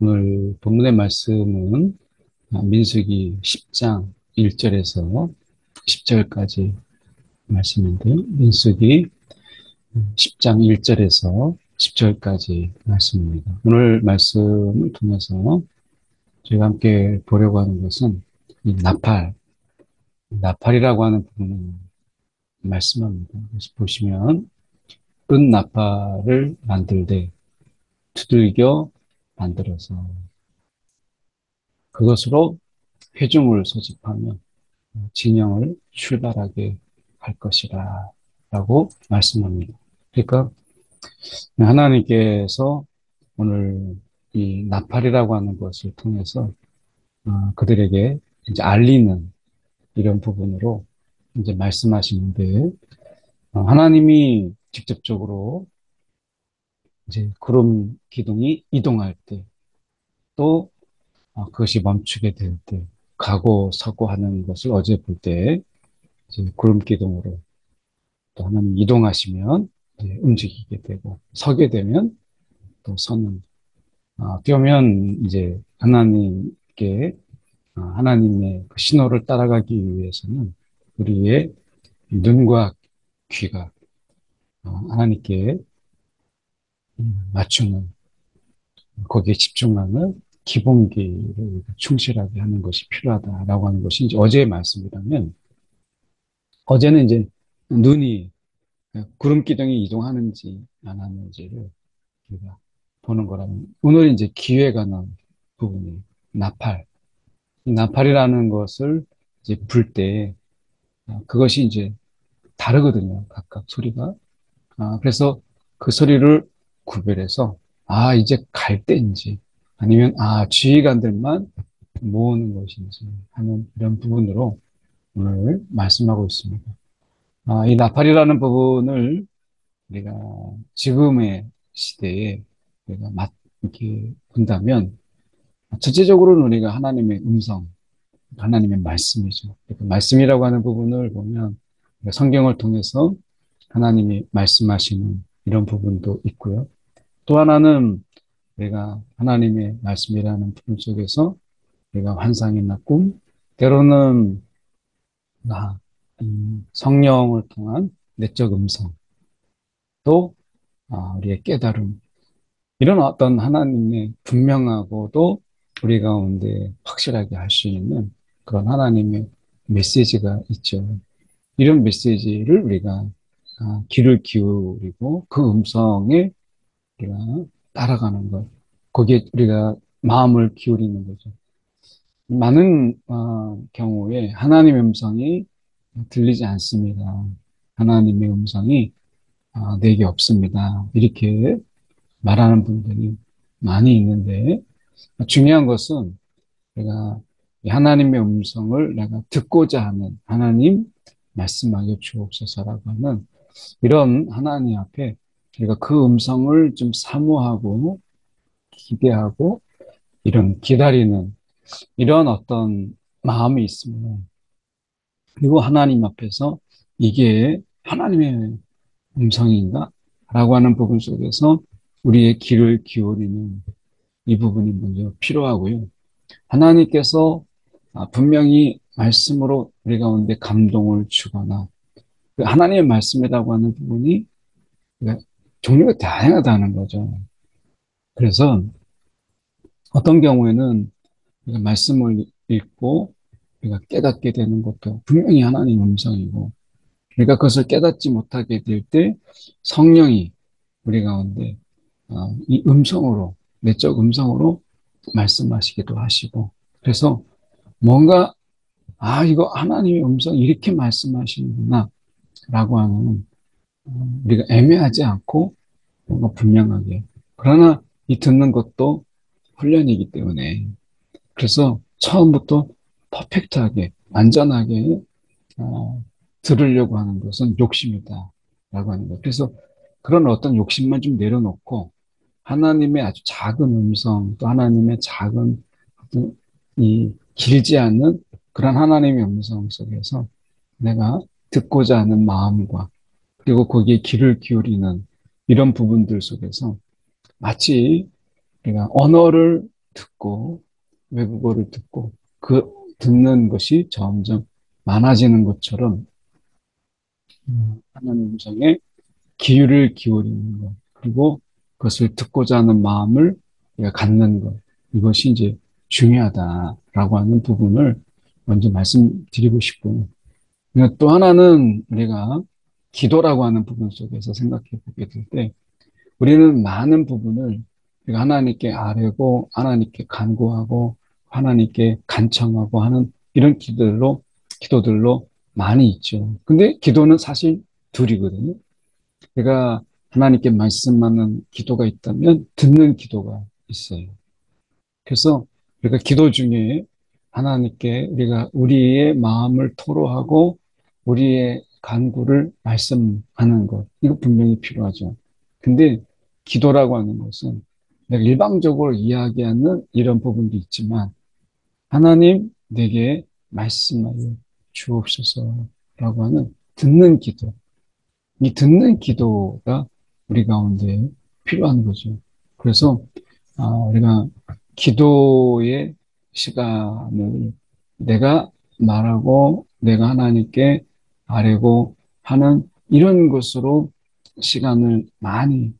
오늘 본문의 말씀은 민수기 10장 1절에서 10절까지 말씀인데요. 민수기 10장 1절에서 10절까지 말씀입니다. 오늘 말씀을 통해서 저희가 함께 보려고 하는 것은 이 나팔이라고 하는 부분을 말씀합니다. 그래서 보시면 은 나팔을 만들되 두들겨 만들어서 그것으로 회중을 소집하며 진영을 출발하게 할 것이라 라고 말씀합니다. 그러니까 하나님께서 오늘 이 나팔이라고 하는 것을 통해서 그들에게 이제 알리는 이런 부분으로 이제 말씀하시는데 하나님이 직접적으로 이제 구름 기둥이 이동할 때 또 그것이 멈추게 될 때 가고 서고 하는 것을 어제 볼 때 이제 구름 기둥으로 또 하나님 이동하시면 이제 움직이게 되고 서게 되면 또 서는 뛰면 이제 하나님께 하나님의 그 신호를 따라가기 위해서는 우리의 눈과 귀가 하나님께 맞추는 거기에 집중하는 기본기를 충실하게 하는 것이 필요하다라고 하는 것이 이제 어제의 말씀이라면 어제는 이제 눈이 구름 기둥이 이동하는지 안 하는지를 우리가 보는 거라면 오늘 이제 기회에 관한 부분이 나팔. 이 나팔이라는 것을 이제 불 때 그것이 이제 다르거든요. 각각 소리가. 그래서 그 소리를 구별해서 이제 갈 때인지 아니면 지휘관들만 모으는 것인지 하는 이런 부분으로 오늘 말씀하고 있습니다. 이 나팔이라는 부분을 우리가 지금의 시대에 우리가 이렇게 본다면 전체적으로는 우리가 하나님의 음성, 하나님의 말씀이죠. 말씀이라고 하는 부분을 보면 성경을 통해서 하나님이 말씀하시는 이런 부분도 있고요. 또 하나는 우리가 하나님의 말씀이라는 부분 속에서 우리가 환상이나 꿈, 때로는 성령을 통한 내적 음성, 또 우리의 깨달음, 이런 어떤 하나님의 분명하고도 우리 가운데 확실하게 할 수 있는 그런 하나님의 메시지가 있죠. 이런 메시지를 우리가 귀를 기울이고 그 음성에 우리가 따라가는 것. 거기에 우리가 마음을 기울이는 거죠. 많은 경우에 하나님의 음성이 들리지 않습니다. 하나님의 음성이 내게 없습니다. 이렇게 말하는 분들이 많이 있는데 중요한 것은 내가 하나님의 음성을 내가 듣고자 하는 하나님 말씀하여 주옵소서라고 하는 이런 하나님 앞에 우리가 그 음성을 좀 사모하고 기대하고 이런 기다리는 이런 어떤 마음이 있습니다. 그리고 하나님 앞에서 이게 하나님의 음성인가? 라고 하는 부분 속에서 우리의 귀를 기울이는 이 부분이 먼저 필요하고요. 하나님께서 분명히 말씀으로 우리 가운데 감동을 주거나 그 하나님의 말씀이라고 하는 부분이 종류가 다양하다는 거죠. 그래서 어떤 경우에는 우리가 말씀을 읽고 우리가 깨닫게 되는 것도 분명히 하나님의 음성이고 우리가 그것을 깨닫지 못하게 될 때 성령이 우리 가운데 이 음성으로 내적 음성으로 말씀하시기도 하시고 그래서 뭔가 이거 하나님의 음성 이렇게 말씀하시는구나 라고 하는 우리가 애매하지 않고 뭔가 분명하게 그러나 이 듣는 것도 훈련이기 때문에 그래서 처음부터 퍼펙트하게 안전하게 들으려고 하는 것은 욕심이다 라고 하는 것. 그래서 그런 어떤 욕심만 좀 내려놓고 하나님의 아주 작은 음성 또 하나님의 작은 어떤 이 길지 않은 그런 하나님의 음성 속에서 내가 듣고자 하는 마음과 그리고 거기에 귀를 기울이는 이런 부분들 속에서 마치 우리가 언어를 듣고 외국어를 듣고 그 듣는 것이 점점 많아지는 것처럼 하나님 음성에 귀를 기울이는 것, 그리고 그것을 듣고자 하는 마음을 우리가 갖는 것, 이것이 이제 중요하다라고 하는 부분을 먼저 말씀드리고 싶고요. 그러니까 또 하나는 우리가 기도라고 하는 부분 속에서 생각해 보게 될 때, 우리는 많은 부분을 우리가 하나님께 아뢰고, 하나님께 간구하고, 하나님께 간청하고 하는 이런 기도들로 많이 있죠. 근데 기도는 사실 둘이거든요. 내가 하나님께 말씀하는 기도가 있다면 듣는 기도가 있어요. 그래서 우리가 기도 중에 하나님께 우리가 우리의 마음을 토로하고 우리의 간구를 말씀하는 것, 이거 분명히 필요하죠. 근데 기도라고 하는 것은 내가 일방적으로 이야기하는 이런 부분도 있지만 하나님 내게 말씀하여 주옵소서라고 하는 듣는 기도, 이 듣는 기도가 우리 가운데 필요한 거죠. 그래서 우리가 기도의 시간을 내가 말하고 내가 하나님께 아뢰고 하는 이런 것으로 시간을 많이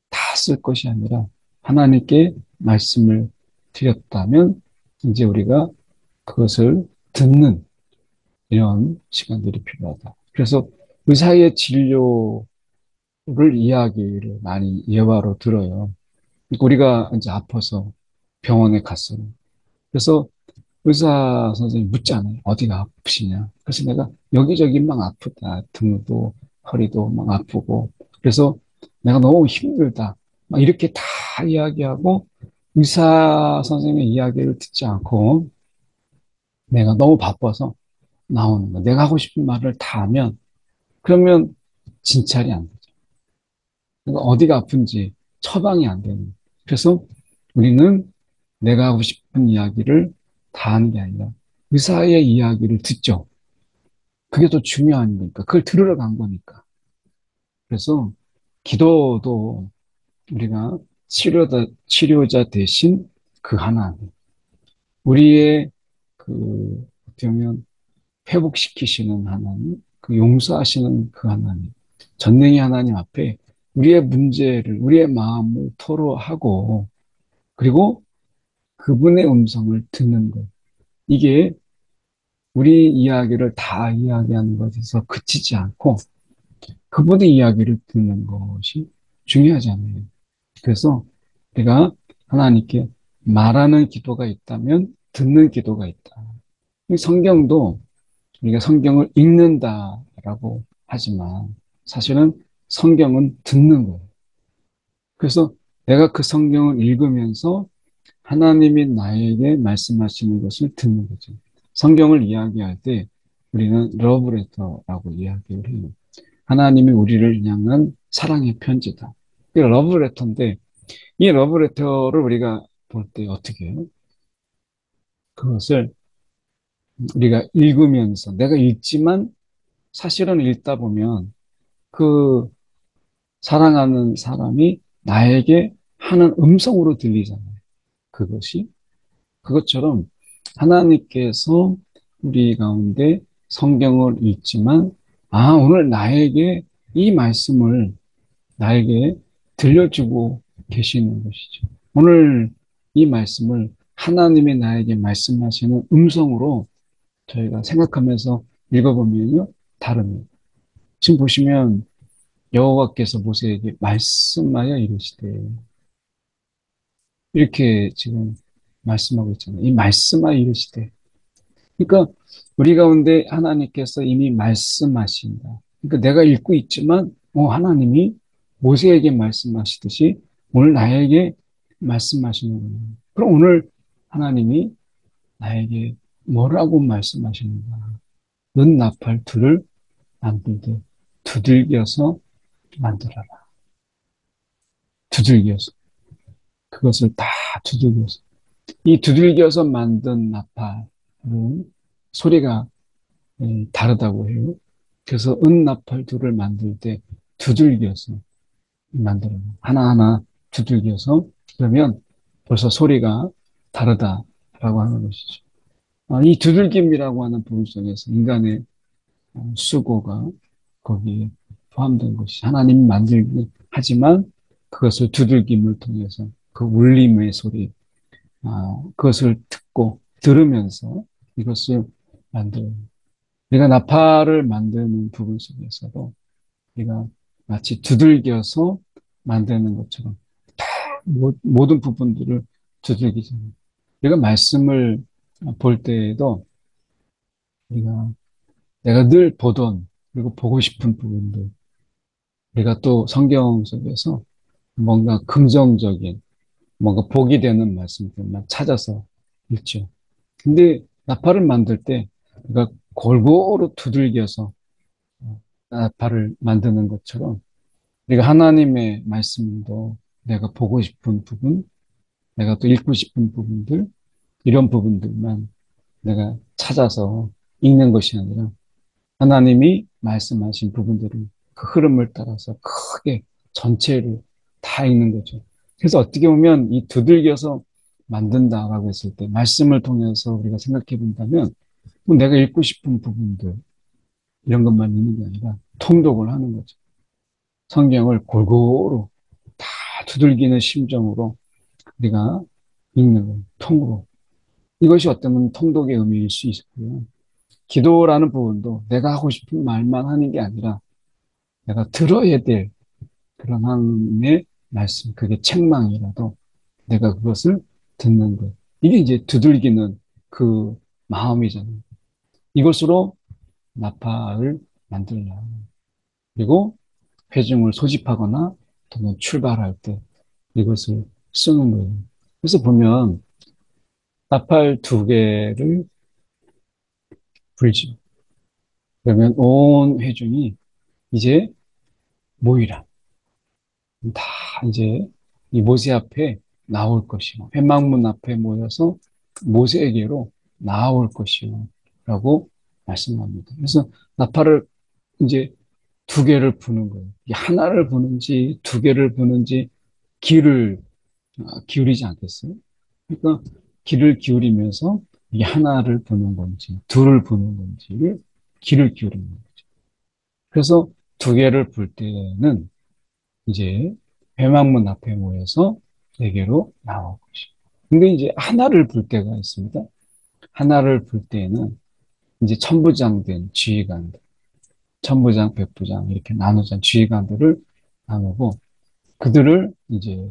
다 쓸 것이 아니라 하나님께 말씀을 드렸다면 이제 우리가 그것을 듣는 이런 시간들이 필요하다. 그래서 의사의 진료를 이야기를 많이 예화로 들어요. 우리가 이제 아파서 병원에 갔어요. 그래서 의사 선생님이 묻잖아요. 어디가 아프시냐. 그래서 내가 여기저기 막 아프다. 등도 허리도 막 아프고. 그래서 내가 너무 힘들다. 막 이렇게 다 이야기하고 의사 선생님의 이야기를 듣지 않고 내가 너무 바빠서 나오는 거야. 내가 하고 싶은 말을 다 하면 그러면 진찰이 안 되죠. 그러니까 어디가 아픈지 처방이 안 되는 거예요. 그래서 우리는 내가 하고 싶은 이야기를 다 하는 게 아니라 의사의 이야기를 듣죠. 그게 더 중요한 거니까. 그걸 들으러 간 거니까. 그래서 기도도 우리가 치료자 대신 그 하나님. 우리의 어떻게 보면 회복시키시는 하나님, 그 용서하시는 그 하나님, 전능의 하나님 앞에 우리의 문제를, 우리의 마음을 토로하고, 그리고 그분의 음성을 듣는 것. 이게 우리 이야기를 다 이야기하는 것에서 그치지 않고 그분의 이야기를 듣는 것이 중요하잖아요. 그래서 우리가 하나님께 말하는 기도가 있다면 듣는 기도가 있다. 이 성경도 우리가 성경을 읽는다라고 하지만 사실은 성경은 듣는 거예요. 그래서 내가 그 성경을 읽으면서 하나님이 나에게 말씀하시는 것을 듣는 거죠. 성경을 이야기할 때 우리는 러브레터라고 이야기를 해요. 하나님이 우리를 향한 사랑의 편지다. 이게 러브레터인데 이 러브레터를 우리가 볼 때 어떻게 해요? 그것을 우리가 읽으면서 내가 읽지만 사실은 읽다 보면 그 사랑하는 사람이 나에게 하는 음성으로 들리잖아요. 그것이 그것처럼 하나님께서 우리 가운데 성경을 읽지만 오늘 나에게 이 말씀을 나에게 들려주고 계시는 것이죠. 오늘 이 말씀을 하나님이 나에게 말씀하시는 음성으로 저희가 생각하면서 읽어보면요, 다릅니다. 지금 보시면 여호와께서 모세에게 말씀하여 이르시되 이렇게 지금 말씀하고 있잖아요. 이 말씀하여 이르시되 그러니까 우리 가운데 하나님께서 이미 말씀하신다. 그러니까 내가 읽고 있지만 하나님이 모세에게 말씀하시듯이 오늘 나에게 말씀하시는구나. 그럼 오늘 하나님이 나에게 뭐라고 말씀하시는가? 은나팔 둘을 만들되 두들겨서 만들어라. 두들겨서. 그것을 다 두들겨서. 이 두들겨서 만든 나팔은 소리가 다르다고 해요. 그래서 은나팔 둘을 만들 때 두들겨서 만들어요. 하나하나 두들겨서 그러면 벌써 소리가 다르다라고 하는 것이죠. 이 두들김이라고 하는 부분 속에서 인간의 수고가 거기에 포함된 것이 하나님 만들긴 하지만 그것을 두들김을 통해서 그 울림의 소리, 그것을 듣고 들으면서 이것을 만들어요. 우리가 나팔을 만드는 부분 속에서도 우리가 마치 두들겨서 만드는 것처럼 모든 부분들을 두들기잖아요. 우리가 말씀을 볼 때에도 우리가 내가 늘 보던 그리고 보고 싶은 부분들 우리가 또 성경 속에서 뭔가 긍정적인 뭔가 복이 되는 말씀들만 찾아서 읽죠. 근데 나팔을 만들 때 우리가 골고루 두들겨서 나팔을 만드는 것처럼 우리가 하나님의 말씀도 내가 보고 싶은 부분, 내가 또 읽고 싶은 부분들, 이런 부분들만 내가 찾아서 읽는 것이 아니라 하나님이 말씀하신 부분들을 그 흐름을 따라서 크게 전체를 다 읽는 거죠. 그래서 어떻게 보면 이 두들겨서 만든다라고 했을 때 말씀을 통해서 우리가 생각해 본다면 뭐 내가 읽고 싶은 부분들 이런 것만 읽는 게 아니라 통독을 하는 거죠. 성경을 골고루 다 두들기는 심정으로 우리가 읽는 거예요. 통으로. 이것이 어쩌면 통독의 의미일 수 있고요. 기도라는 부분도 내가 하고 싶은 말만 하는 게 아니라 내가 들어야 될 그런 하나님의 말씀, 그게 책망이라도 내가 그것을 듣는 것. 이게 이제 두들기는 그 마음이잖아요. 이것으로 나팔을 만들라. 그리고 회중을 소집하거나 또는 출발할 때 이것을 쓰는 거예요. 그래서 보면 나팔 두 개를 불죠. 그러면 온 회중이 이제 모이라. 다 이제 이 모세 앞에 나올 것이요. 회막문 앞에 모여서 모세에게로 나올 것이요. 라고 말씀합니다. 그래서 나팔을 이제 두 개를 부는 거예요. 하나를 부는지 두 개를 부는지 귀를 기울이지 않겠어요? 그러니까 귀를 기울이면서 이 하나를 부는 건지 둘을 부는 건지를 귀를 기울이는 거죠. 그래서 두 개를 불 때는 이제 회막문 앞에 모여서 네개로 나올 것이고. 근데 이제 하나를 불 때가 있습니다. 하나를 불 때에는 이제 천부장된 지휘관들, 천부장, 백부장 이렇게 나누자 지휘관들을 나누고 그들을 이제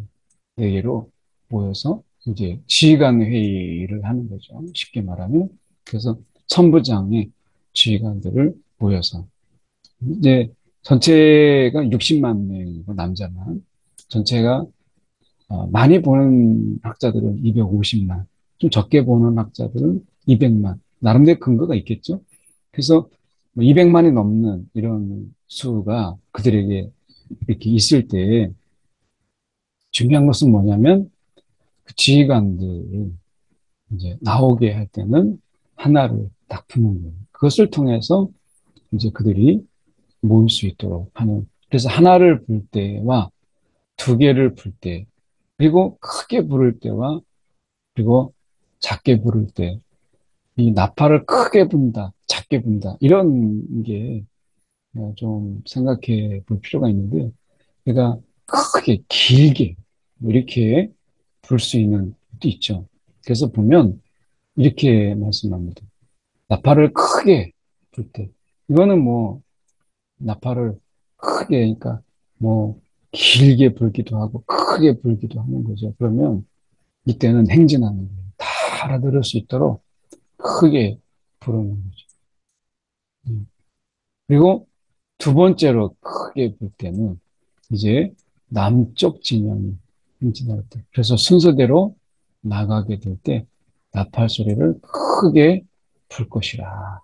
네개로 모여서 이제 지휘관 회의를 하는 거죠. 쉽게 말하면. 그래서 천부장의 지휘관들을 모여서 이제 전체가 60만 명이고 남자만 전체가 많이 보는 학자들은 250만, 좀 적게 보는 학자들은 200만. 나름대로 근거가 있겠죠. 그래서 200만이 넘는 이런 수가 그들에게 이렇게 있을 때 중요한 것은 뭐냐면 그 지휘관들을 이제 나오게 할 때는 하나를 딱 푸는 거예요. 그것을 통해서 이제 그들이 모일 수 있도록 하는. 그래서 하나를 불 때와 두 개를 불 때, 그리고 크게 부를 때와 그리고 작게 부를 때, 이 나팔을 크게 분다, 작게 분다, 이런 게 좀 생각해 볼 필요가 있는데, 내가 크게, 길게, 뭐 이렇게 불 수 있는 것도 있죠. 그래서 보면, 이렇게 말씀합니다. 나팔을 크게 불 때. 이거는 뭐, 나팔을 크게, 그러니까 뭐, 길게 불기도 하고, 크게 불기도 하는 거죠. 그러면, 이때는 행진하는 거예요. 다 알아들을 수 있도록 크게 부르는 거죠. 음. 그리고 두 번째로 크게 불 때는 이제 남쪽 진영이 행진할 때. 그래서 순서대로 나가게 될 때 나팔 소리를 크게 불 것이라.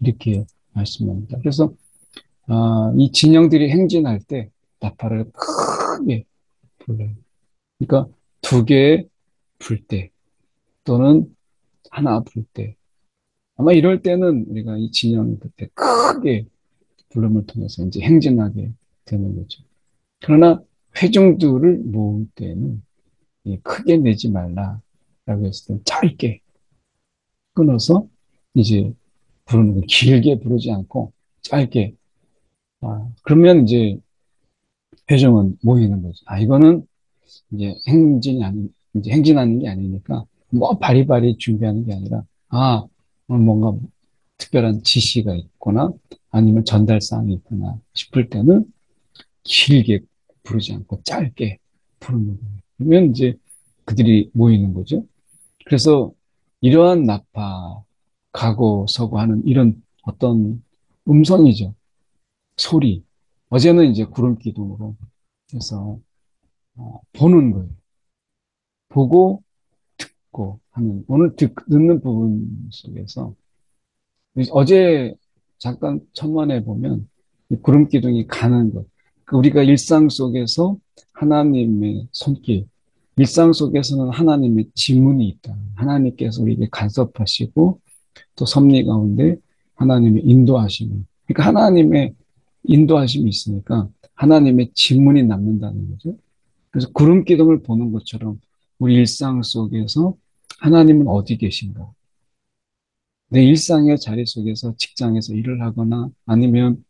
이렇게 말씀합니다. 그래서 이 진영들이 행진할 때 나팔을 크게 불러요. 그러니까 두 개 불 때 또는 하나 불 때 아마 이럴 때는 우리가 이 진영 그때 크게 부름을 통해서 이제 행진하게 되는 거죠. 그러나 회중들을 모을 때는 크게 내지 말라. 라고 했을 때 짧게 끊어서 이제 부르는 거 길게 부르지 않고 짧게. 그러면 이제 회중은 모이는 거죠. 이거는 이제 이제 행진하는 게 아니니까 뭐 바리바리 준비하는 게 아니라, 오늘 뭔가 특별한 지시가 있거나 아니면 전달사항이 있구나 싶을 때는 길게 부르지 않고 짧게 부르는 거예요. 그러면 이제 그들이 모이는 거죠. 그래서 이러한 나파, 가고, 서고 하는 이런 어떤 음성이죠. 소리. 어제는 이제 구름 기둥으로 해서 보는 거예요. 보고 듣고 하는, 오늘 듣는 부분 속에서 어제 잠깐 천만에 보면 이 구름 기둥이 가는 것. 우리가 일상 속에서 하나님의 손길, 일상 속에서는 하나님의 지문이 있다. 하나님께서 우리에게 간섭하시고 또 섭리 가운데 하나님의 인도하심이. 그러니까 하나님의 인도하심이 있으니까 하나님의 지문이 남는다는 거죠. 그래서 구름 기둥을 보는 것처럼 우리 일상 속에서 하나님은 어디 계신가? 내 일상의 자리 속에서 직장에서 일을 하거나 아니면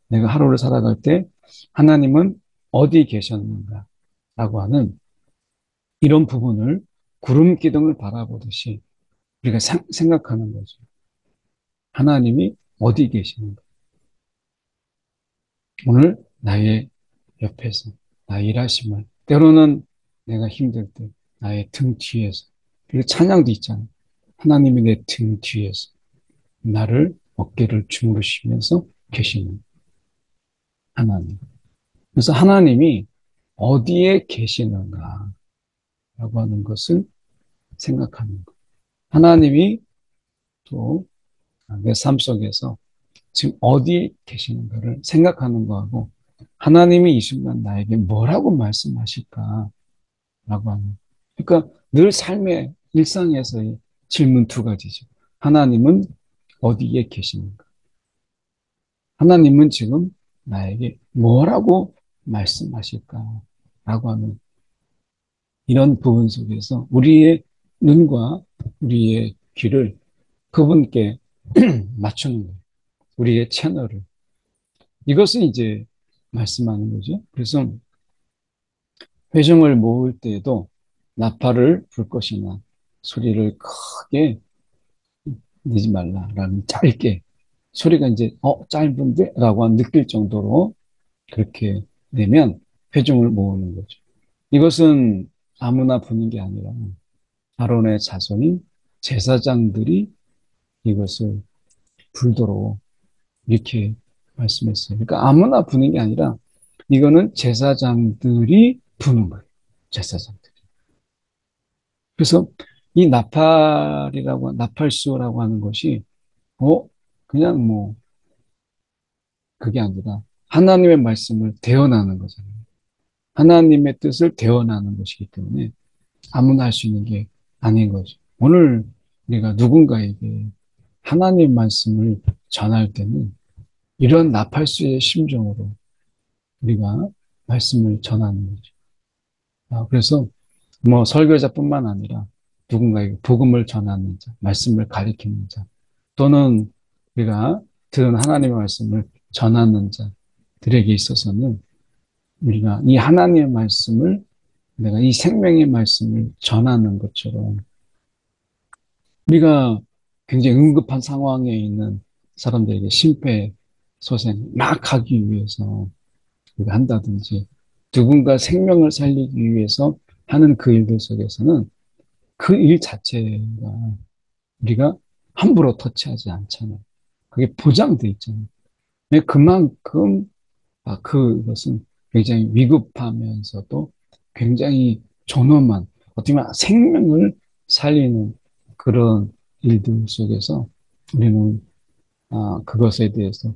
내가 하루를 살아갈 때 하나님은 어디 계셨는가? 라고 하는 이런 부분을 구름 기둥을 바라보듯이 우리가 생각하는 거죠. 하나님이 어디 계시는가? 오늘 나의 옆에서, 나의 일하심을, 때로는 내가 힘들 때 나의 등 뒤에서, 그리고 찬양도 있잖아요. 하나님이 내 등 뒤에서 나를 어깨를 주무르시면서 계시는 하나님. 그래서 하나님이 어디에 계시는가라고 하는 것을 생각하는 것. 하나님이 또 내 삶 속에서 지금 어디 계시는가를 생각하는 거하고 하나님이 이 순간 나에게 뭐라고 말씀하실까라고 하는. 그러니까 늘 삶의 일상에서의 질문 두 가지죠. 하나님은 어디에 계시는가? 하나님은 지금 나에게 뭐라고 말씀하실까라고 하는 이런 부분 속에서 우리의 눈과 우리의 귀를 그분께 맞추는 거예요. 우리의 채널을. 이것은 이제 말씀하는 거죠. 그래서 회중을 모을 때에도 나팔을 불 것이나 소리를 크게 내지 말라라는 짧게 소리가 이제 짧은데? 라고 느낄 정도로 그렇게 내면 회중을 모으는 거죠. 이것은 아무나 부는 게 아니라 아론의 자손인 제사장들이 이것을 불도록 이렇게 말씀했어요. 그러니까 아무나 부는 게 아니라 이거는 제사장들이 부는 거예요. 제사장들. 그래서 이 나팔수라고 하는 것이 그냥 뭐 그게 아니라 하나님의 말씀을 대언하는 거잖아요. 하나님의 뜻을 대언하는 것이기 때문에 아무나 할 수 있는 게 아닌 거죠. 오늘 우리가 누군가에게 하나님 말씀을 전할 때는 이런 나팔수의 심정으로 우리가 말씀을 전하는 거죠. 그래서 뭐 설교자뿐만 아니라 누군가에게 복음을 전하는 자, 말씀을 가리키는 자, 또는 우리가 들은 하나님의 말씀을 전하는 자들에게 있어서는 우리가 이 하나님의 말씀을 내가 이 생명의 말씀을 전하는 것처럼 우리가 굉장히 응급한 상황에 있는 사람들에게 심폐소생 막 하기 위해서 우리가 한다든지 누군가 생명을 살리기 위해서 하는 그 일들 속에서는 그 일 자체가 우리가 함부로 터치하지 않잖아요. 그게 보장돼 있잖아요. 근데 그만큼 그것은 굉장히 위급하면서도 굉장히 존엄한 어떻게 보면 생명을 살리는 그런 일들 속에서 우리는 그것에 대해서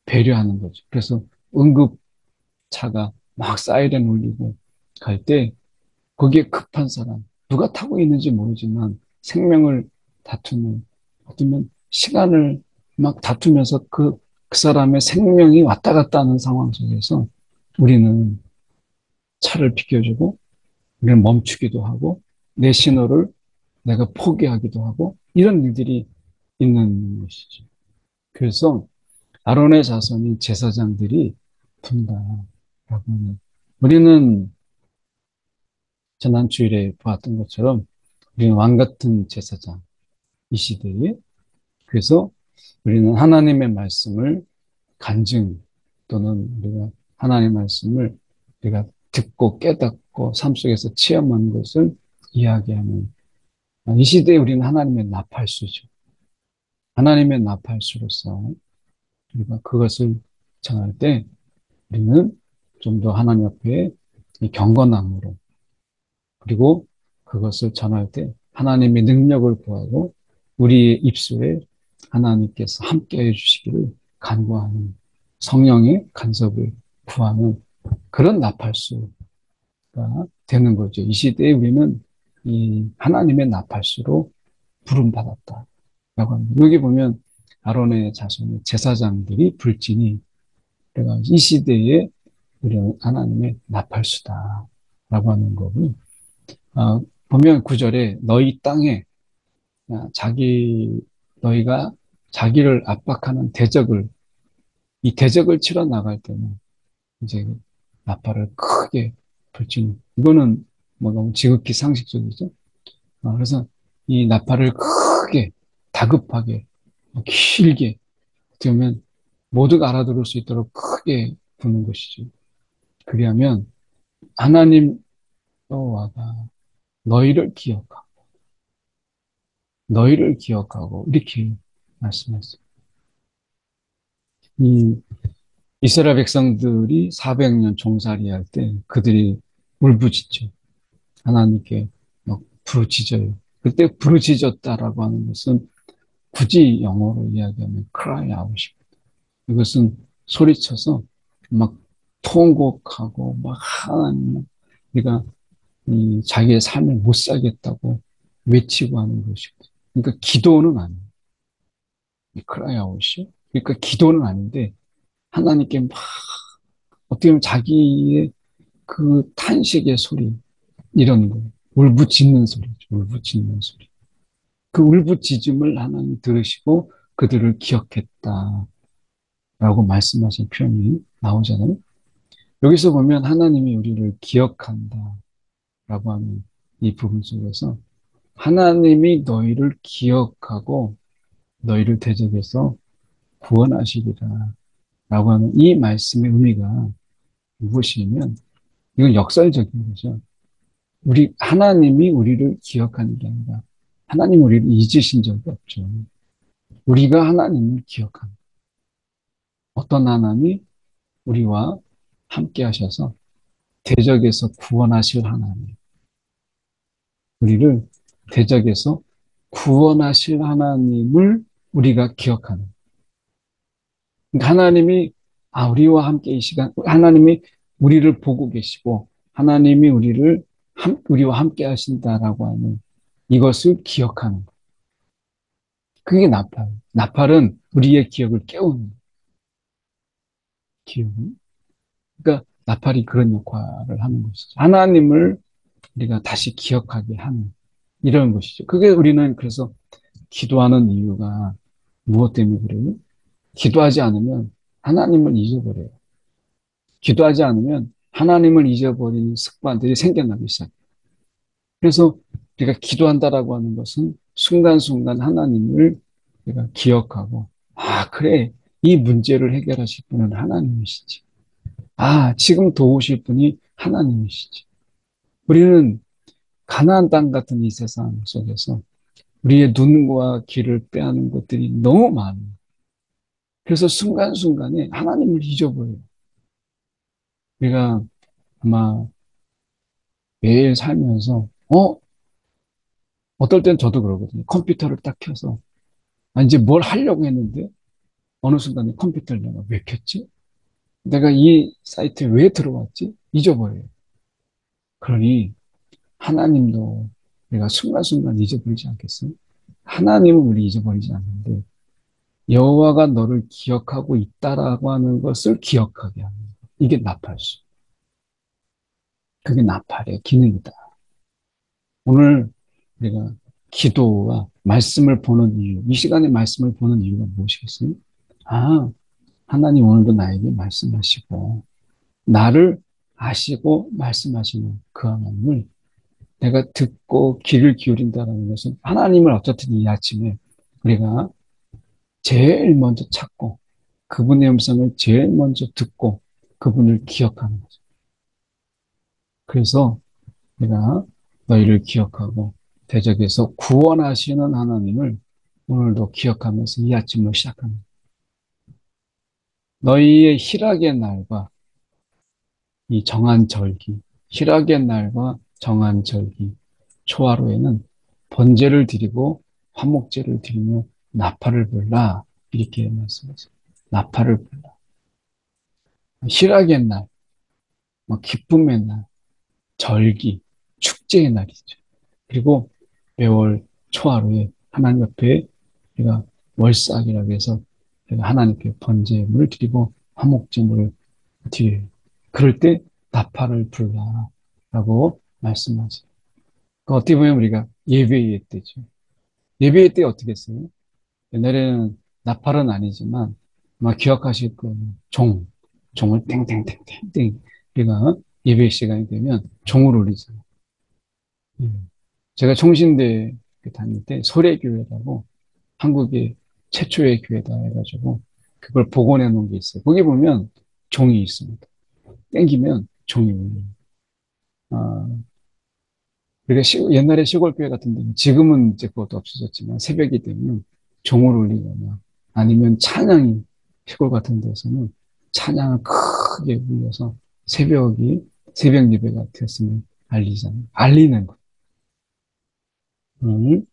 배려하는 거죠. 그래서 응급차가 막 사이렌 울리고 갈 때 거기에 급한 사람 누가 타고 있는지 모르지만 생명을 다투는 어쩌면 시간을 막 다투면서 그 사람의 생명이 왔다 갔다 하는 상황 속에서 우리는 차를 비켜주고 우리는 멈추기도 하고 내 신호를 내가 포기하기도 하고 이런 일들이 있는 것이죠. 그래서 아론의 자손이 제사장들이 된다라고 하는 우리는 지난 주일에 보았던 것처럼 우리는 왕 같은 제사장 이 시대에 그래서 우리는 하나님의 말씀을 간증 또는 우리가 하나님의 말씀을 우리가 듣고 깨닫고 삶 속에서 체험하는 것을 이야기하는 이 시대에 우리는 하나님의 나팔수죠. 하나님의 나팔수로서 우리가 그것을 전할 때 우리는 좀 더 하나님 앞에 경건함으로 그리고 그것을 전할 때 하나님의 능력을 구하고 우리의 입술에 하나님께서 함께 해주시기를 간구하는 성령의 간섭을 구하는 그런 나팔수가 되는 거죠. 이 시대에 우리는 이 하나님의 나팔수로 부름받았다. 라고 합니다. 여기 보면 아론의 자손의 제사장들이 불지니 내가 이 시대에 우리는 하나님의 나팔수다. 라고 하는 거고요. 보면 구절에 너희 땅에 너희가 자기를 압박하는 이 대적을 치러 나갈 때는 이제 나팔을 크게 불지는, 이거는 뭐 너무 지극히 상식적이죠. 그래서 이 나팔을 크게, 다급하게, 길게, 어떻게 보면 모두가 알아들을 수 있도록 크게 부는 것이죠. 그리하면 하나님 여호와가 너희를 기억하고, 이렇게 말씀했어요. 이 이스라엘 백성들이 400년 종살이 할 때 그들이 울부짖죠. 하나님께 막 부르짖어요. 그때 부르짖었다라고 하는 것은 굳이 영어로 이야기하면 cry out입니다. 이것은 소리쳐서 막 통곡하고 막 하나님, 우리가 이 자기의 삶을 못 살겠다고 외치고 하는 것이고. 그러니까 기도는 아니에요. 이 cry out이. 그러니까 기도는 아닌데 하나님께 막 어떻게 보면 자기의 그 탄식의 소리 이런 거 울부짖는 소리죠. 울부짖는 소리. 그 울부짖음을 하나님 들으시고 그들을 기억했다라고 말씀하신 표현이 나오잖아요. 여기서 보면 하나님이 우리를 기억한다라고 하는 이 부분 속에서 하나님이 너희를 기억하고 너희를 대적해서 구원하시리라 라고 하는 이 말씀의 의미가 무엇이냐면 이건 역설적인 거죠. 하나님이 우리를 기억하는 게 아니라 하나님 우리를 잊으신 적이 없죠. 우리가 하나님을 기억합니다. 어떤 하나님이 우리와 함께 하셔서 대적에서 구원하실 하나님. 우리를 대적에서 구원하실 하나님을 우리가 기억하는. 그러니까 하나님이 우리와 함께 이 시간 하나님이 우리를 보고 계시고 하나님이 우리와 함께 하신다라고 하는 이것을 기억하는 것. 그게 나팔. 나팔은 우리의 기억을 깨우는 기억. 그러니까 나팔이 그런 역할을 하는 것이죠. 하나님을 우리가 다시 기억하게 하는 이런 것이죠. 그게 우리는 그래서 기도하는 이유가 무엇 때문에 그래요? 기도하지 않으면 하나님을 잊어버려요. 기도하지 않으면 하나님을 잊어버리는 습관들이 생겨나기 시작해요. 그래서 우리가 기도한다라고 하는 것은 순간순간 하나님을 우리가 기억하고, 그래. 이 문제를 해결하실 분은 하나님이시지. 지금 도우실 분이 하나님이시지. 우리는 가나안 땅 같은 이 세상 속에서 우리의 눈과 귀를 빼앗는 것들이 너무 많아요. 그래서 순간순간에 하나님을 잊어버려요. 우리가 아마 매일 살면서, 어떨 땐 저도 그러거든요. 컴퓨터를 딱 켜서, 이제 뭘 하려고 했는데, 어느 순간에 컴퓨터를 내가 왜 켰지? 내가 이 사이트에 왜 들어왔지? 잊어버려요. 그러니, 하나님도 내가 순간순간 잊어버리지 않겠어요? 하나님은 우리 잊어버리지 않는데, 여호와가 너를 기억하고 있다라고 하는 것을 기억하게 하는 거. 이게 나팔수. 그게 나팔의 기능이다. 오늘 우리가 기도와 말씀을 보는 이유, 이 시간에 말씀을 보는 이유가 무엇이겠어요? 아, 하나님 오늘도 나에게 말씀하시고, 나를 아시고 말씀하시는 그 하나님을 내가 듣고 귀를 기울인다는 것은 하나님을 어쨌든 이 아침에 우리가 제일 먼저 찾고 그분의 음성을 제일 먼저 듣고 그분을 기억하는 거죠. 그래서 내가 너희를 기억하고 대적에서 구원하시는 하나님을 오늘도 기억하면서 이 아침을 시작합니다. 너희의 희락의 날과 이 정한 절기, 희락의 날과 정한 절기, 초하루에는 번제를 드리고 화목제를 드리며 나팔을 불라 이렇게 말씀하세요. 나팔을 불라. 희락의 날, 기쁨의 날, 절기, 축제의 날이죠. 그리고 매월 초하루에 하나님 앞에 우리가 월삭이라고 해서 제가 하나님께 번제물을 드리고 화목제물을 드려요. 그럴 때 나팔을 불라라고 말씀하세요. 그 어떻게 보면 우리가 예배의 때죠. 예배의 때 어떻게 했어요? 옛날에는 나팔은 아니지만 아마 기억하실 거예요. 종을 땡땡땡땡땡 우리가 예배 시간이 되면 종을 울리잖아요. 제가 총신대 다닐 때 소래교회라고 한국의 최초의 교회다 해가지고 그걸 복원해 놓은 게 있어요. 거기 보면 종이 있습니다. 땡기면 종이 울려요. 아, 우리가 옛날에 시골교회 같은 데는 지금은 이제 그것도 없어졌지만 새벽이 되면 종을 울리거나 아니면 찬양이 시골 같은 데서는 찬양을 크게 울려서 새벽 예배가 됐으면 알리잖아요. 알리는 것. 오늘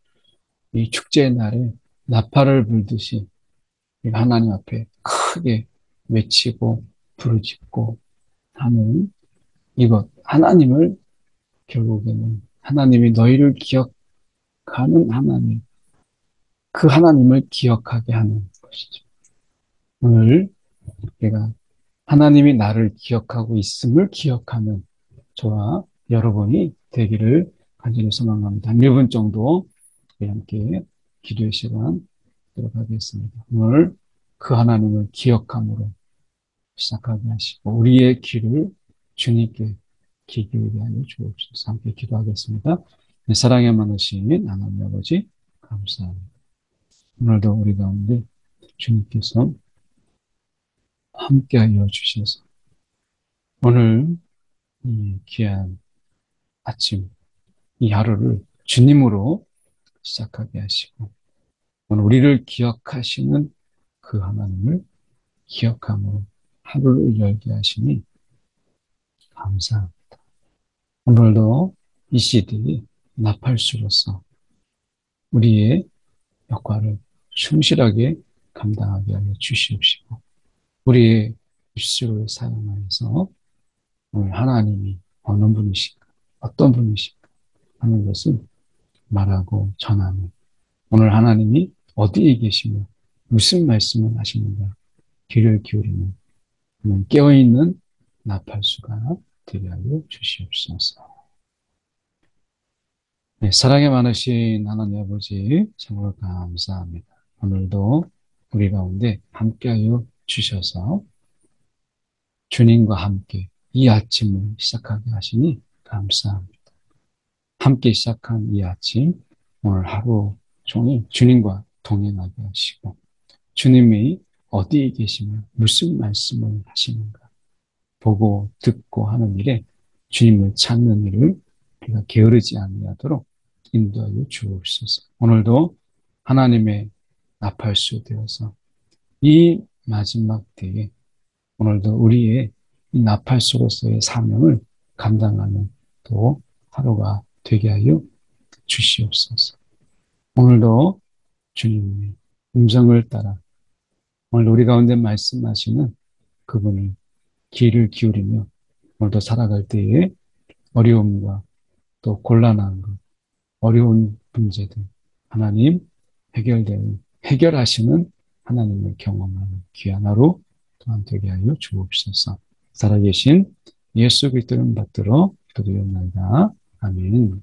이 축제의 날에 나팔을 불듯이 하나님 앞에 크게 외치고 부르짖고 하는 이것. 하나님을 결국에는 하나님이 너희를 기억하는 하나님, 그 하나님을 기억하게 하는 것이죠. 오늘 내가 하나님이 나를 기억하고 있음을 기억하는 저와 여러분이 되기를 간절히 소망합니다. 한 1분 정도 우리 함께 기도의 시간 들어가겠습니다. 오늘 그 하나님을 기억함으로 시작하게 하시고 우리의 귀를 주님께 귀 기울게 하여 주옵소서. 함께 기도하겠습니다. 사랑에 많으신 하나님 아버지 감사합니다. 오늘도 우리 가운데 주님께서 함께하여 주셔서 오늘 이 귀한 아침 이 하루를 주님으로 시작하게 하시고 오늘 우리를 기억하시는 그 하나님을 기억함으로 하루를 열게 하시니 감사합니다. 오늘도 이 시대의 나팔수로서 우리의 역할을 충실하게 감당하게 하여 주시옵시고 우리의 입술을 사용하여서 오늘 하나님이 어느 분이신가 어떤 분이신가 하는 것을 말하고 전하는 오늘 하나님이 어디에 계시며 무슨 말씀을 하시는가 귀를 기울이는 깨어있는 나팔수가 되게 하여 주시옵소서. 네, 사랑이 많으신 하나님 아버지 정말 감사합니다. 오늘도 우리 가운데 함께하여 주셔서 주님과 함께 이 아침을 시작하게 하시니 감사합니다. 함께 시작한 이 아침 오늘 하루 종일 주님과 동행하게 하시고 주님이 어디에 계시며 무슨 말씀을 하시는가 보고 듣고 하는 일에 주님을 찾는 일을 우리가 게으르지 아니하도록 인도하여 주옵소서. 오늘도 하나님의 나팔수 되어서 이 마지막 때에 오늘도 우리의 이 나팔수로서의 사명을 감당하는 또 하루가 되게 하여 주시옵소서. 오늘도 주님의 음성을 따라 오늘 우리 가운데 말씀하시는 그분을 귀를 기울이며 오늘도 살아갈 때에 어려움과 또 곤란한 것, 어려운 문제들 하나님 해결하시는 하나님을 경험하는 귀한 하루 또한 되게 하여 주옵소서. 살아계신 예수 그리스도를 받들어 기도드리옵나이다. 아멘.